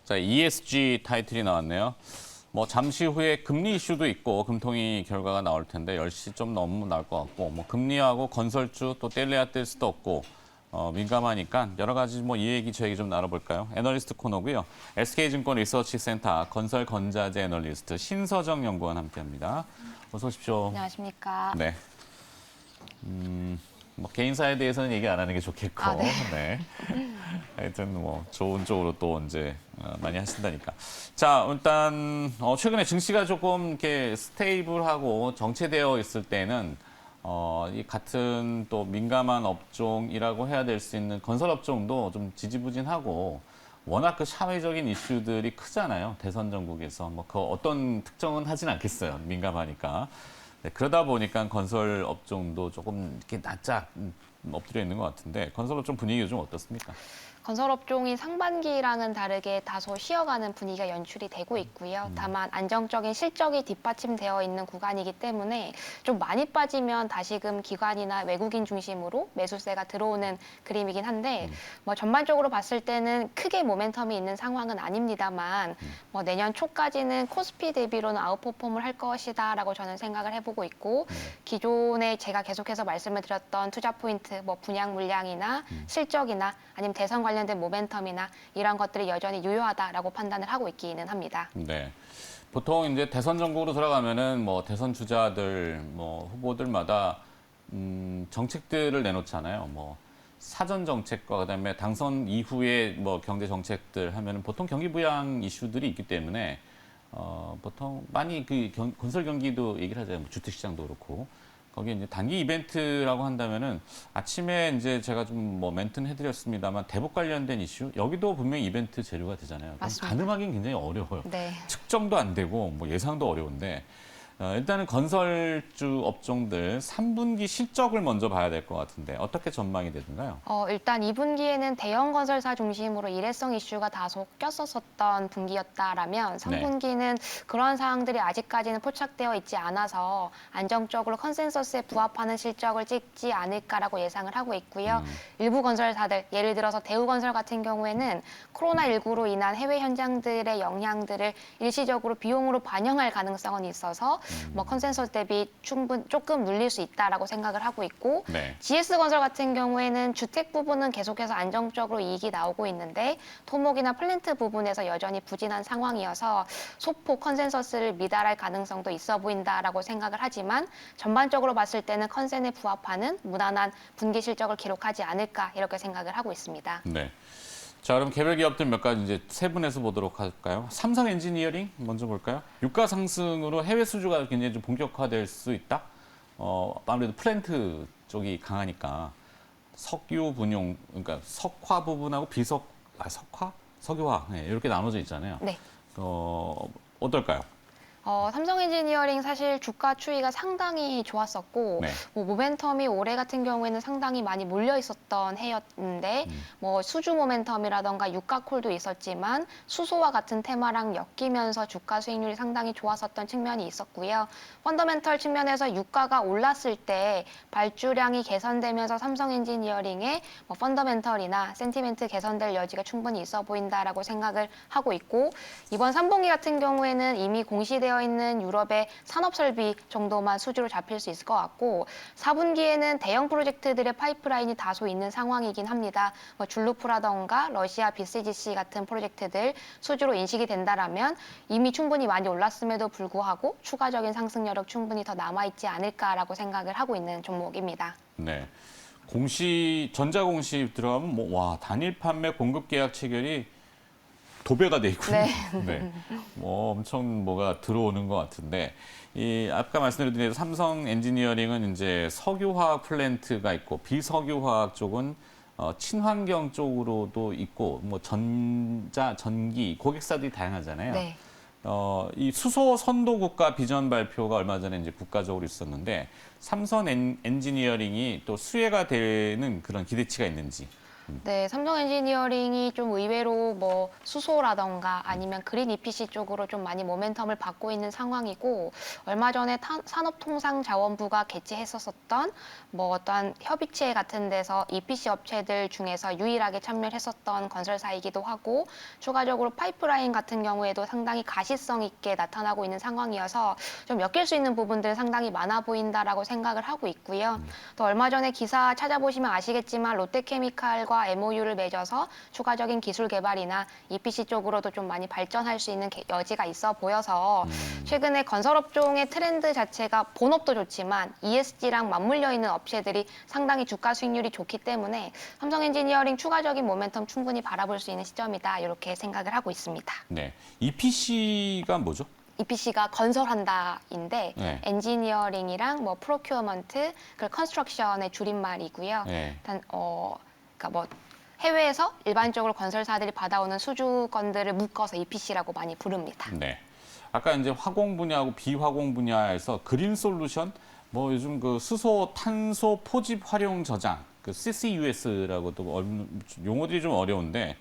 자, ESG 타이틀이 나왔네요. 뭐 잠시 후에 금리 이슈도 있고 금통위 결과가 나올 텐데 10시 좀 넘으면 나올 것 같고 뭐 금리하고 건설주 또 뗄래야 뗄 수도 없고 민감하니까 여러 가지 뭐 이 얘기 저 얘기 좀 나눠볼까요? 애널리스트 코너고요. SK증권 리서치센터 건설건자재 애널리스트 신서정 연구원 함께합니다. 어서 오십시오. 안녕하십니까. 네. 뭐 개인사에 대해서는 얘기 안 하는 게 좋겠고, 네. 하여튼 뭐 좋은 쪽으로 또 이제 많이 하신다니까. 자, 일단 최근에 증시가 조금 이렇게 스테이블하고 정체되어 있을 때는 이 같은 또 민감한 업종이라고 해야 될 수 있는 건설 업종도 좀 지지부진하고 워낙 그 사회적인 이슈들이 크잖아요. 대선 전국에서 뭐 그 어떤 특정은 하진 않겠어요. 민감하니까. 네, 그러다 보니까 건설 업종도 조금 이렇게 납작 엎드려 있는 것 같은데 건설 업종 분위기가 좀 어떻습니까? 건설업종이 상반기랑은 다르게 다소 쉬어가는 분위기가 연출이 되고 있고요. 다만 안정적인 실적이 뒷받침되어 있는 구간이기 때문에 좀 많이 빠지면 다시금 기관이나 외국인 중심으로 매수세가 들어오는 그림이긴 한데 뭐 전반적으로 봤을 때는 크게 모멘텀이 있는 상황은 아닙니다만 뭐 내년 초까지는 코스피 대비로는 아웃퍼폼을 할 것이다라고 저는 생각을 해보고 있고 기존에 제가 계속해서 말씀을 드렸던 투자 포인트, 뭐 분양 물량이나 실적이나 아니면 대선 관련된 모멘텀이나 이런 것들이 여전히 유효하다라고 판단을 하고 있기는 합니다. 네. 보통 이제 대선 전국으로 들어가면은 뭐 대선 주자들, 뭐 후보들마다 정책들을 내놓잖아요. 뭐 사전 정책과 그다음에 당선 이후에 뭐 경제 정책들 하면은 보통 경기 부양 이슈들이 있기 때문에 보통 많이 그 건설 경기도 얘기를 하잖아요. 뭐 주택 시장도 그렇고. 거기에 이제 단기 이벤트라고 한다면은 아침에 이제 제가 좀 뭐 멘트는 해드렸습니다만 대북 관련된 이슈 여기도 분명히 이벤트 재료가 되잖아요. 맞습니다. 가늠하기는 굉장히 어려워요. 네. 측정도 안 되고 뭐 예상도 어려운데 일단은 건설주 업종들 3분기 실적을 먼저 봐야 될 것 같은데 어떻게 전망이 되던가요? 일단 2분기에는 대형 건설사 중심으로 일회성 이슈가 다소 꼈었던 분기였다라면 3분기는 그런 사항들이 아직까지는 포착되어 있지 않아서 안정적으로 컨센서스에 부합하는 실적을 찍지 않을까라고 예상을 하고 있고요. 일부 건설사들, 예를 들어서 대우건설 같은 경우에는 코로나19로 인한 해외 현장들의 영향들을 일시적으로 비용으로 반영할 가능성은 있어서 뭐 컨센서스 대비 조금 눌릴 수 있다라고 생각을 하고 있고 네. GS건설 같은 경우에는 주택 부분은 계속해서 안정적으로 이익이 나오고 있는데 토목이나 플랜트 부분에서 여전히 부진한 상황이어서 소폭 컨센서스를 미달할 가능성도 있어 보인다라고 생각을 하지만 전반적으로 봤을 때는 컨센에 부합하는 무난한 분기 실적을 기록하지 않을까 이렇게 생각을 하고 있습니다. 네. 자, 그럼 개별 기업들 몇 가지 이제 세분해서 보도록 할까요? 삼성 엔지니어링 먼저 볼까요? 유가 상승으로 해외 수주가 굉장히 좀 본격화될 수 있다. 아무래도 플랜트 쪽이 강하니까 석유 분용, 그러니까 석화 부분하고 석화, 석유화 이렇게 나눠져 있잖아요. 네. 어떨까요? 삼성 엔지니어링 사실 주가 추이가 상당히 좋았었고 네. 뭐 모멘텀이 올해 같은 경우에는 상당히 많이 몰려 있었던 해였는데 뭐 수주 모멘텀이라던가 유가 콜도 있었지만 수소와 같은 테마랑 엮이면서 주가 수익률이 상당히 좋았었던 측면이 있었고요. 펀더멘털 측면에서 유가가 올랐을 때 발주량이 개선되면서 삼성 엔지니어링의 뭐 펀더멘털이나 센티멘트 개선될 여지가 충분히 있어 보인다라고 생각을 하고 있고 이번 3분기 같은 경우에는 이미 공시되어 있는 유럽의 산업설비 정도만 수주로 잡힐 수 있을 것 같고 4분기에는 대형 프로젝트들의 파이프라인이 다소 있는 상황이긴 합니다. 뭐 줄루프라던가 러시아 BCGC 같은 프로젝트들 수주로 인식이 된다라면 이미 충분히 많이 올랐음에도 불구하고 추가적인 상승 여력 충분히 더 남아있지 않을까라고 생각을 하고 있는 종목입니다. 네. 전자공시 들어가면 단일 판매 공급 계약 체결이 도배가 돼 있군요. 네. 네. 뭐 엄청 뭐가 들어오는 것 같은데 이 아까 말씀드린 대로 삼성 엔지니어링은 이제 석유화학 플랜트가 있고 비석유화학 쪽은 친환경 쪽으로도 있고 뭐 전기 고객사들이 다양하잖아요. 네. 이 수소 선도 국가 비전 발표가 얼마 전에 이제 국가적으로 있었는데 삼성 엔지니어링이 또 수혜가 되는 그런 기대치가 있는지. 네, 삼성 엔지니어링이 좀 의외로 뭐 수소라던가 아니면 그린 EPC 쪽으로 좀 많이 모멘텀을 받고 있는 상황이고, 얼마 전에 산업통상자원부가 개최했었던 뭐 어떠한 협의체 같은 데서 EPC 업체들 중에서 유일하게 참여했었던 건설사이기도 하고, 추가적으로 파이프라인 같은 경우에도 상당히 가시성 있게 나타나고 있는 상황이어서 좀 엮일 수 있는 부분들은 상당히 많아 보인다라고 생각을 하고 있고요. 또 얼마 전에 기사 찾아보시면 아시겠지만 롯데케미칼과 MOU를 맺어서 추가적인 기술 개발이나 EPC 쪽으로도 좀 많이 발전할 수 있는 여지가 있어 보여서 최근에 건설업종의 트렌드 자체가 본업도 좋지만 ESG랑 맞물려 있는 업체들이 상당히 주가 수익률이 좋기 때문에 삼성 엔지니어링 추가적인 모멘텀 충분히 바라볼 수 있는 시점이다, 이렇게 생각을 하고 있습니다. 네. EPC가 뭐죠? EPC가 건설한다인데 네. 엔지니어링이랑 뭐 프로큐어먼트, 그 컨스트럭션의 줄임말이고요. 네. 일단 그러니까 뭐 해외에서 일반적으로 건설사들이 받아오는 수주건들을 묶어서 EPC라고 많이 부릅니다. 네. 아까 이제 화공 분야하고 비화공 분야에서 그린 솔루션, 뭐 요즘 그 수소, 탄소 포집 활용 저장, 그 CCUS라고도 용어들이 좀 어려운데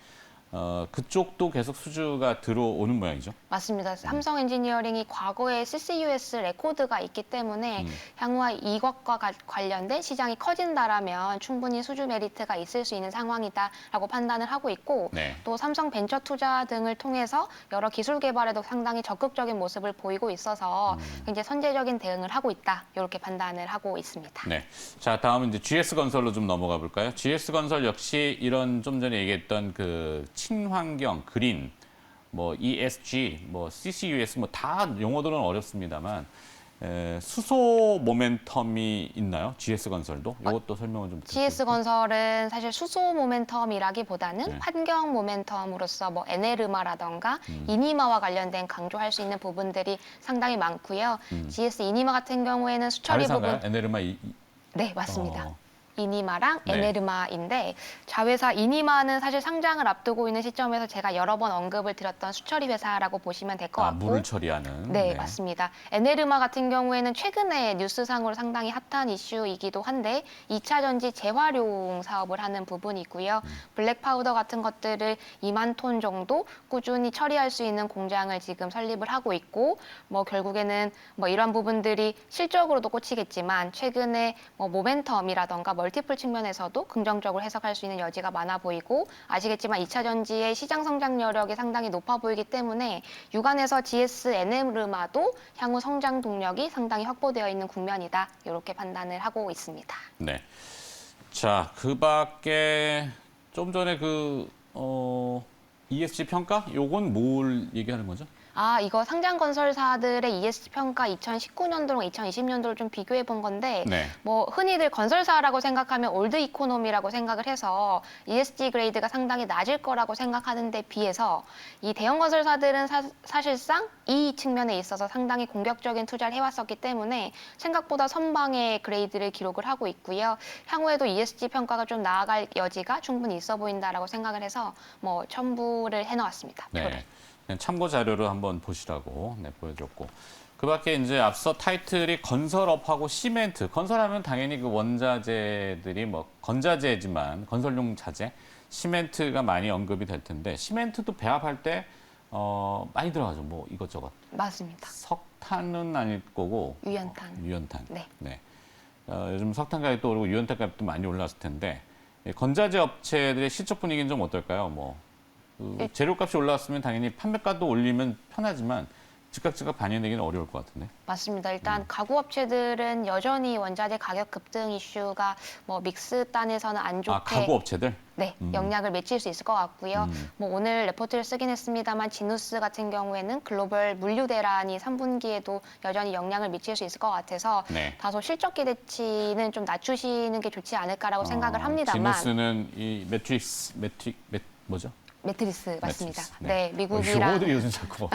그쪽도 계속 수주가 들어오는 모양이죠. 맞습니다. 삼성 엔지니어링이 과거에 CCUS 레코드가 있기 때문에 향후와 이것과 관련된 시장이 커진다라면 충분히 수주 메리트가 있을 수 있는 상황이다라고 판단을 하고 있고, 네. 또 삼성 벤처 투자 등을 통해서 여러 기술 개발에도 상당히 적극적인 모습을 보이고 있어서 굉장히 선제적인 대응을 하고 있다, 이렇게 판단을 하고 있습니다. 네. 자, 다음은 이제 GS건설로 좀 넘어가 볼까요? GS건설 역시 이런 좀 전에 얘기했던 그 친환경, 그린, 뭐 ESG, 뭐 CCUS, 뭐 다 용어들은 어렵습니다만 수소 모멘텀이 있나요? GS건설도? 이것도 설명을 좀 드릴게요. GS건설은 사실 수소 모멘텀이라기보다는 네. 환경 모멘텀으로서 뭐 에네르마라던가 이니마와 관련된 강조할 수 있는 부분들이 상당히 많고요. GS 이니마 같은 경우에는 수처리 자회사인가요? 부분, 에네르마 네, 맞습니다. 어. 이니마랑 네. 에네르마인데, 자회사 이니마는 사실 상장을 앞두고 있는 시점에서 제가 여러 번 언급을 드렸던 수처리 회사라고 보시면 될 것 같고, 물을 처리하는. 네, 맞습니다. 에네르마 같은 경우에는 최근에 뉴스상으로 상당히 핫한 이슈이기도 한데 2차 전지 재활용 사업을 하는 부분이고요. 블랙 파우더 같은 것들을 2만 톤 정도 꾸준히 처리할 수 있는 공장을 지금 설립을 하고 있고, 뭐 결국에는 뭐 이런 부분들이 실적으로도 꽂히겠지만 최근에 뭐 모멘텀이라던가 멀티플 측면에서도 긍정적으로 해석할 수 있는 여지가 많아 보이고, 아시겠지만 2차 전지의 시장 성장 여력이 상당히 높아 보이기 때문에 유관에서 GS 에네르마도 향후 성장 동력이 상당히 확보되어 있는 국면이다, 이렇게 판단을 하고 있습니다. 네. 자, 그 밖에 좀 전에 ESG 평가? 요건 뭘 얘기하는 거죠? 이거 상장 건설사들의 ESG 평가 2019년도랑 2020년도를 좀 비교해 본 건데, 네. 뭐 흔히들 건설사라고 생각하면 올드 이코노미라고 생각을 해서 ESG 그레이드가 상당히 낮을 거라고 생각하는 데 비해서 이 대형 건설사들은 사실상 이 측면에 있어서 상당히 공격적인 투자를 해왔었기 때문에 생각보다 선방의 그레이드를 기록을 하고 있고요. 향후에도 ESG 평가가 좀 나아갈 여지가 충분히 있어 보인다라고 생각을 해서 뭐 첨부를 해놓았습니다. 표를. 네. 그냥 참고 자료로 한번 보시라고 보여줬고. 그 밖에 이제 앞서 타이틀이 건설업하고 시멘트. 건설하면 당연히 그 원자재들이 뭐 건자재지만 건설용 자재, 시멘트가 많이 언급이 될 텐데 시멘트도 배합할 때 많이 들어가죠. 뭐 이것저것. 맞습니다. 석탄은 아닐 거고. 유연탄. 유연탄. 네. 요즘 석탄 가격도 오르고 유연탄 값도 많이 올랐을 텐데 건자재 업체들의 실적 분위기는 좀 어떨까요? 재료값이 올라왔으면 당연히 판매가도 올리면 편하지만 즉각 반영되기는 어려울 것 같은데. 맞습니다. 일단 가구업체들은 여전히 원자재 가격 급등 이슈가 뭐 믹스 단에서는 안 좋게 가구 업체들? 네, 영향을 미칠 수 있을 것 같고요. 뭐 오늘 레포트를 쓰긴 했습니다만 지누스 같은 경우에는 글로벌 물류 대란이 3분기에도 여전히 영향을 미칠 수 있을 것 같아서 네. 다소 실적 기대치는 좀 낮추시는 게 좋지 않을까라고 생각을 합니다만, 지누스는 이 뭐죠? 매트리스 맞습니다. 매트리스. 네, 미국이랑 용어들이 요즘 자꾸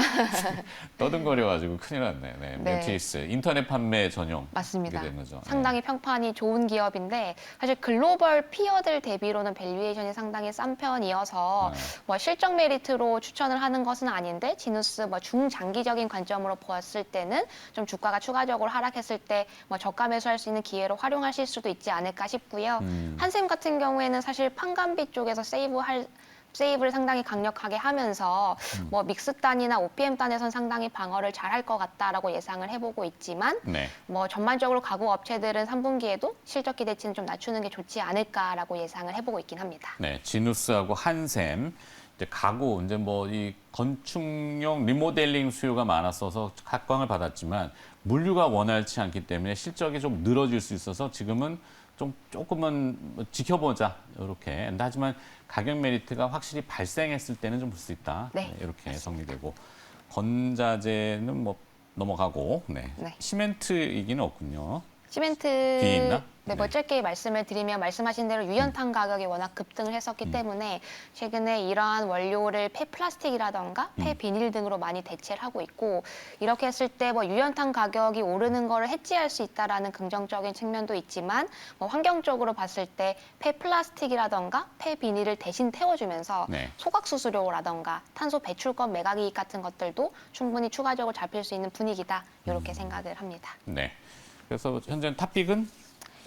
떠듬거려가지고 큰일 났네. 네, 네. 매트리스 인터넷 판매 전용. 맞습니다. 이렇게 된 거죠. 상당히 평판이 좋은 기업인데 사실 글로벌 피어들 대비로는 밸류에이션이 상당히 싼 편이어서 네. 뭐 실적 메리트로 추천을 하는 것은 아닌데 지누스 뭐 중장기적인 관점으로 보았을 때는 좀 주가가 추가적으로 하락했을 때 뭐 저가 매수할 수 있는 기회로 활용하실 수도 있지 않을까 싶고요. 한샘 같은 경우에는 사실 판관비 쪽에서 세이브를 상당히 강력하게 하면서 뭐 믹스 단이나 OPM 단에선 상당히 방어를 잘할 것 같다라고 예상을 해보고 있지만 네. 뭐 전반적으로 가구 업체들은 3분기에도 실적 기대치는 좀 낮추는 게 좋지 않을까라고 예상을 해보고 있긴 합니다. 네, 지누스하고 한샘, 이제 가구, 이제 뭐 이 건축용 리모델링 수요가 많았어서 각광을 받았지만 물류가 원활치 않기 때문에 실적이 좀 늘어질 수 있어서 지금은 조금은 뭐 지켜보자 이렇게. 근데 하지만 가격 메리트가 확실히 발생했을 때는 좀 볼 수 있다. 네, 이렇게 정리되고 건자재는 뭐 넘어가고, 네. 네. 시멘트 얘기는 없군요. 시멘트 뒤에 있나? 네, 뭐 네. 짧게 말씀을 드리면 말씀하신 대로 유연탄 가격이 워낙 급등을 했었기 때문에 최근에 이러한 원료를 폐플라스틱이라던가 폐비닐 등으로 많이 대체를 하고 있고 이렇게 했을 때 뭐 유연탄 가격이 오르는 거를 해지할 수 있다라는 긍정적인 측면도 있지만 뭐 환경적으로 봤을 때 폐플라스틱이라던가 폐비닐을 대신 태워주면서 네. 소각 수수료라던가 탄소 배출권 매각이익 같은 것들도 충분히 추가적으로 잡힐 수 있는 분위기다 이렇게 생각을 합니다. 네. 그래서 현재 탑픽은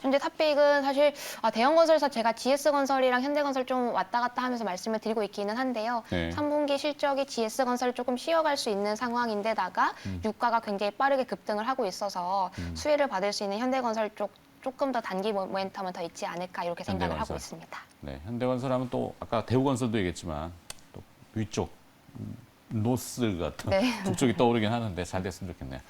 현재 탑픽은 사실 대형 건설사 제가 GS건설이랑 현대건설 좀 왔다 갔다 하면서 말씀을 드리고 있기는 한데요. 네. 3분기 실적이 GS건설을 조금 쉬어갈 수 있는 상황인데다가 유가가 굉장히 빠르게 급등을 하고 있어서 수혜를 받을 수 있는 현대건설 쪽 조금 더 단기 모멘텀은 더 있지 않을까 이렇게 생각을 하고 현대건설. 있습니다. 네, 현대건설하면 또 아까 대우건설도 얘기했지만 또 위쪽 노스 같은 네. 북쪽이 떠오르긴 하는데 잘 됐으면 좋겠네요.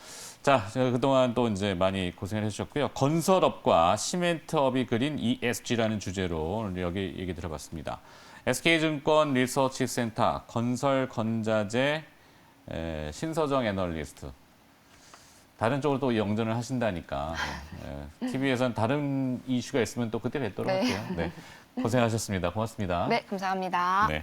자, 제가 그동안 또 이제 많이 고생을 해주셨고요. 건설업과 시멘트업이 그린 ESG라는 주제로 오늘 여기 얘기 들어봤습니다. SK증권 리서치센터 건설 건자재 신서정 애널리스트. 다른 쪽으로 또 영전을 하신다니까. TV에서는 다른 이슈가 있으면 또 그때 뵙도록 네. 할게요. 네. 고생하셨습니다. 고맙습니다. 네, 감사합니다. 네.